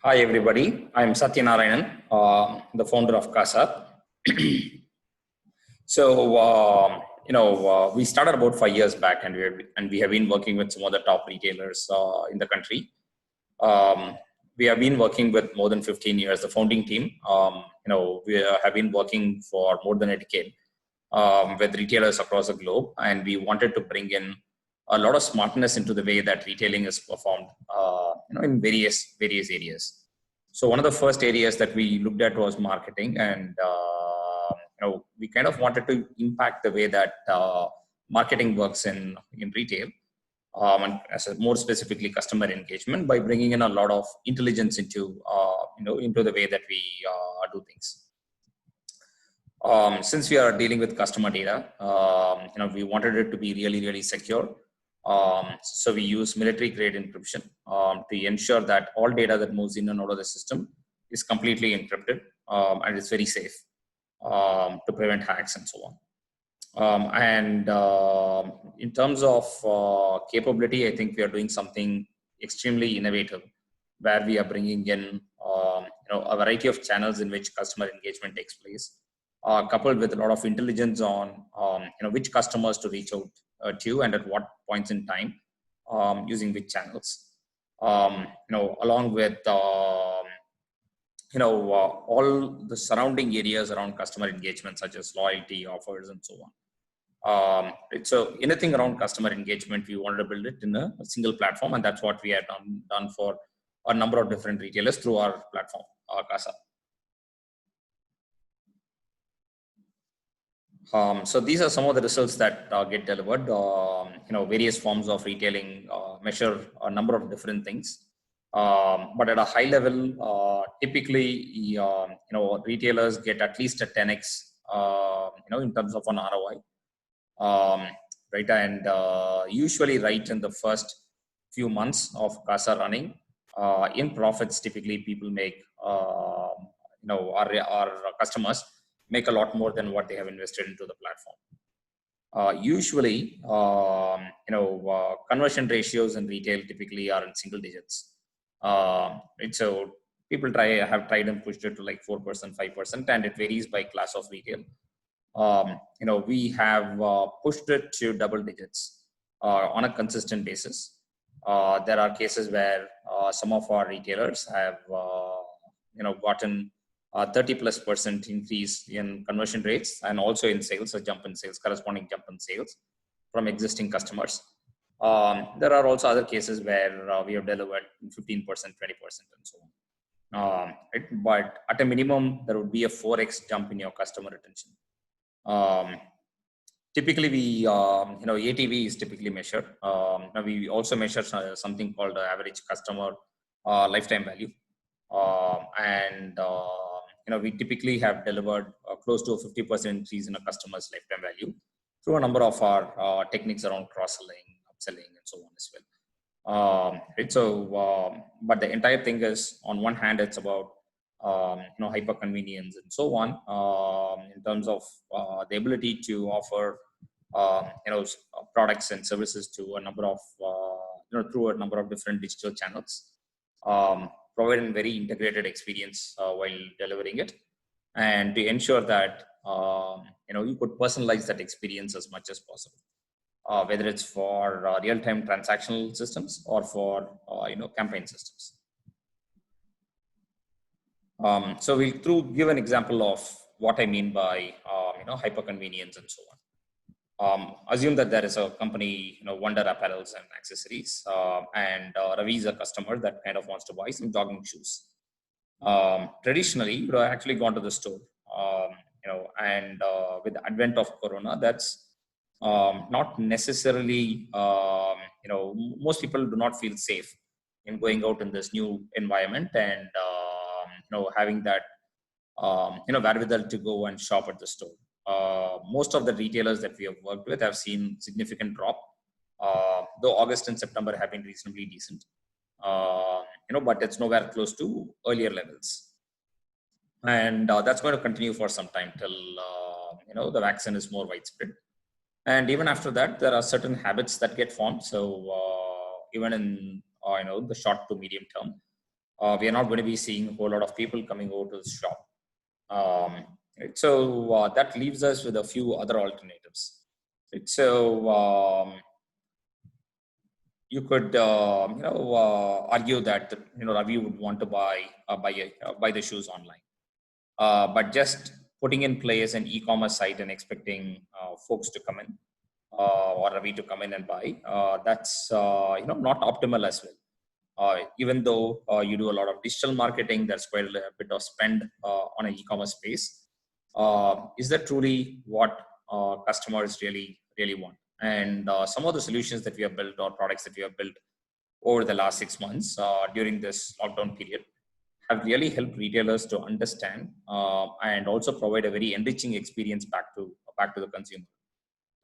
Hi, everybody. I'm Satyanarayanan, the founder of CASA. We started about 5 years back, and we have been working with some of the top retailers in the country. Um, we have been working with more than 15 years. The founding team, we have been working for more than a decade with retailers across the globe, and we wanted to bring in a lot of smartness into the way that retailing is performed, in various areas. So one of the first areas that we looked at was marketing, and we kind of wanted to impact the way that marketing works in retail, and more specifically customer engagement by bringing in a lot of intelligence into the way that we do things. Since we are dealing with customer data, we wanted it to be really secure. So we use military grade encryption to ensure that all data that moves in and out of the system is completely encrypted, and it's very safe to prevent hacks and so on. In terms of capability, I think we are doing something extremely innovative, where we are bringing in a variety of channels in which customer engagement takes place, coupled with a lot of intelligence on which customers to reach out to and at what points in time, using which channels. Along with all the surrounding areas around customer engagement, such as loyalty, offers, and so on. So anything around customer engagement, we wanted to build it in a single platform, and that's what we had done for a number of different retailers through our platform, CASA. So these are some of the results that get delivered. Various forms of retailing measure a number of different things. But at a high level, typically, retailers get at least a 10x, in terms of an ROI. Right, and usually right in the first few months of CASA running, in profits, typically people make, our customers make a lot more than what they have invested into the platform. Usually, conversion ratios in retail typically are in single digits. Right, so people have tried and pushed it to like 4%, 5%, and it varies by class of retail. We have pushed it to double digits on a consistent basis. There are cases where some of our retailers have, gotten 30+% increase in conversion rates, and also in sales, a jump in sales, corresponding jump in sales from existing customers. There are also other cases where we have delivered 15%, 20%, and so on. But at a minimum, there would be a 4x jump in your customer retention. Typically, ATV is typically measured. We also measure something called average customer lifetime value, and we typically have delivered close to a 50% increase in a customer's lifetime value through a number of our techniques around cross-selling, upselling, and so on as well. But the entire thing is, on one hand, it's about hyper convenience and so on, in terms of the ability to offer products and services to a number of through a number of different digital channels, providing very integrated experience while delivering it, and to ensure that you could personalize that experience as much as possible, whether it's for real-time transactional systems or for campaign systems. So we'll give an example of what I mean by hyper convenience and so on. Assume that there is a company, Wonder Apparels and Accessories, and Ravi is a customer that kind of wants to buy some jogging shoes. Traditionally, you would have actually gone to the store, and with the advent of Corona, that's not necessarily, most people do not feel safe in going out in this new environment and having that wherewithal to go and shop at the store. Most of the retailers that we have worked with have seen significant drop, though August and September have been reasonably decent, but it's nowhere close to earlier levels, and that's going to continue for some time till the vaccine is more widespread. And even after that, there are certain habits that get formed. So even in the short to medium term, We are not going to be seeing a whole lot of people coming over to the shop. Right? So that leaves us with a few other alternatives. Right? So you could argue that Ravi would want to buy the shoes online, but just putting in place an e-commerce site and expecting folks to come in or Ravi to come in and buy, that's not optimal as well. Even though you do a lot of digital marketing, there's quite a bit of spend on an e-commerce space. Is that truly what customers really want? And some of the solutions that we have built or products that we have built over the last 6 months during this lockdown period have really helped retailers to understand and also provide a very enriching experience back to the consumer.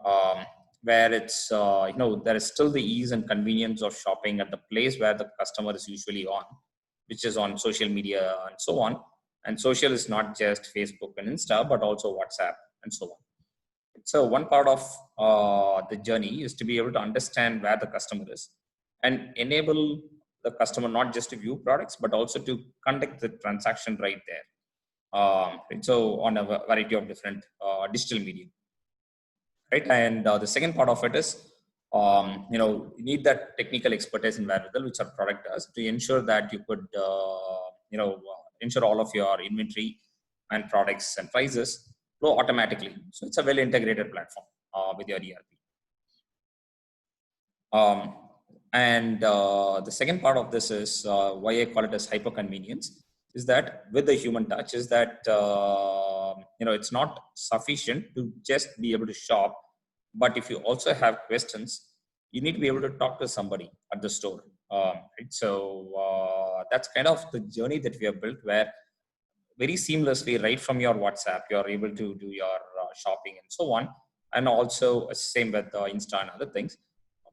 Um, where it's there is still the ease and convenience of shopping at the place where the customer is usually on, which is on social media and so on. And social is not just Facebook and Insta, but also WhatsApp and so on. So one part of the journey is to be able to understand where the customer is and enable the customer not just to view products, but also to conduct the transaction right there. So on a variety of different digital media, right? And the second part of it is, you need that technical expertise in wherewithal, which our product does, to ensure that you could, ensure all of your inventory and products and prices flow automatically. So it's a well integrated platform with your ERP. And the second part of this is why I call it as hyper convenience, is that with the human touch, is that it's not sufficient to just be able to shop, but if you also have questions, you need to be able to talk to somebody at the store. Right? So that's kind of the journey that we have built, where very seamlessly, right from your WhatsApp, you're able to do your shopping and so on, and also same with Insta and other things,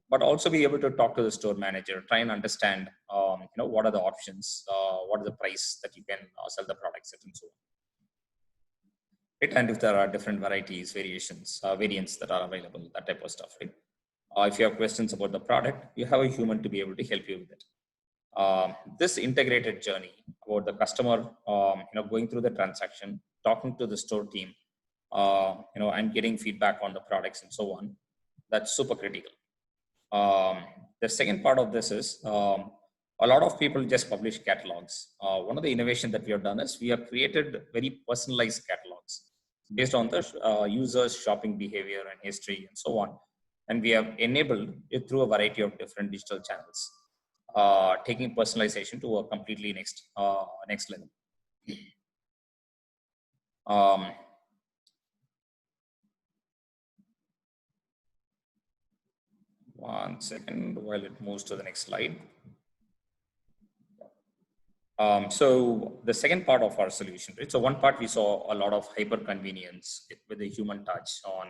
but also be able to talk to the store manager, try and understand, what are the options, what is the price that you can sell the products at, and so on. Right? And if there are different varieties, variants that are available, that type of stuff, right? If you have questions about the product, you have a human to be able to help you with it. This integrated journey about the customer, going through the transaction, talking to the store team, and getting feedback on the products and so on, that's super critical. The second part of this is a lot of people just publish catalogs. One of the innovation that we have done is we have created very personalized catalogs based on the user's shopping behavior and history and so on. And we have enabled it through a variety of different digital channels, taking personalization to a completely next level. One second while it moves to the next slide. So the second part of our solution, right? So one part we saw a lot of hyper convenience with the human touch on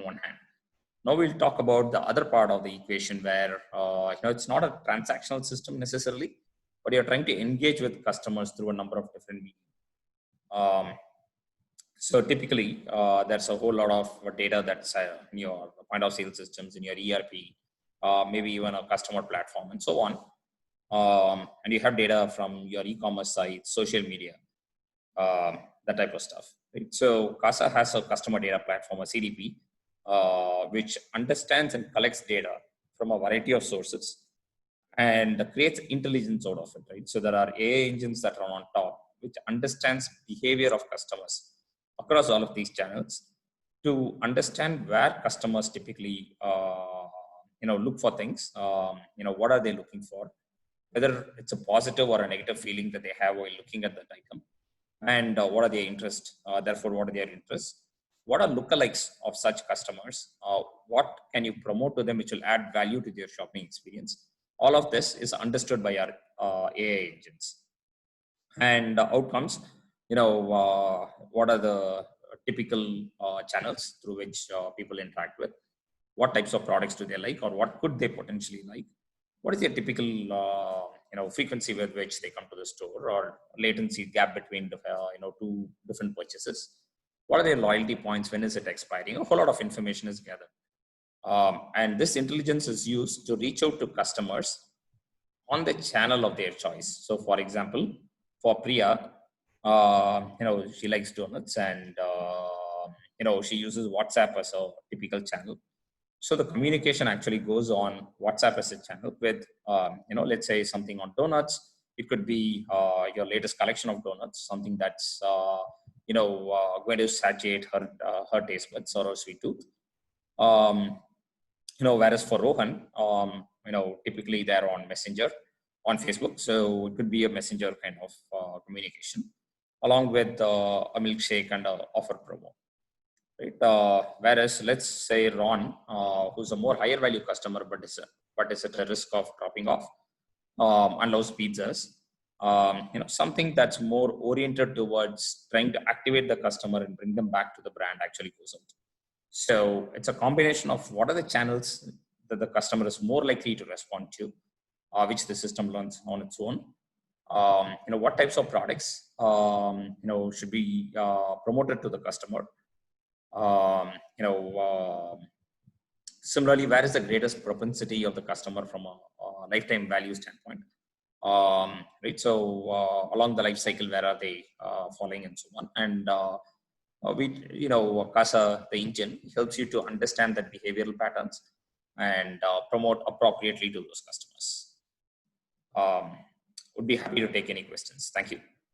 one hand. Now we'll talk about the other part of the equation where it's not a transactional system necessarily, but you're trying to engage with customers through a number of different mediums. So typically, there's a whole lot of data that's in your point of sale systems, in your ERP, maybe even a customer platform, and so on. And you have data from your e-commerce site, social media, that type of stuff. Right? So Casa has a customer data platform, a CDP, which understands and collects data from a variety of sources and creates intelligence out of it. Right? So there are AI engines that run on top, which understands behavior of customers across all of these channels to understand where customers typically, look for things. What are they looking for? Whether it's a positive or a negative feeling that they have while looking at that item, and what are their interests. Therefore, what are their interests? What are lookalikes of such customers? What can you promote to them which will add value to their shopping experience? All of this is understood by our AI engines. And outcomes, what are the typical channels through which people interact with? What types of products do they like, or what could they potentially like? What is their typical frequency with which they come to the store, or latency gap between two different purchases? What are their loyalty points? When is it expiring? A whole lot of information is gathered, and this intelligence is used to reach out to customers on the channel of their choice. So for example, for Priya, she likes donuts and, she uses WhatsApp as a typical channel. So the communication actually goes on WhatsApp as a channel with, let's say something on donuts. It could be your latest collection of donuts, something that's, going to satiate her taste buds or her sweet tooth. Um, Whereas for Rohan, typically they're on Messenger on Facebook. So it could be a Messenger kind of communication along with a milkshake and a offer promo. Right. Whereas let's say Ron, who's a more higher value customer, but is at a risk of dropping off, and loves pizzas. Something that's more oriented towards trying to activate the customer and bring them back to the brand actually goes out. So it's a combination of what are the channels that the customer is more likely to respond to, which the system learns on its own. What types of products, should be promoted to the customer. um, you know, Similarly, where is the greatest propensity of the customer from a lifetime value standpoint? Right. So along the life cycle, where are they falling and so on? And Casa, the engine, helps you to understand that behavioral patterns and promote appropriately to those customers. Um, would be happy to take any questions. Thank you.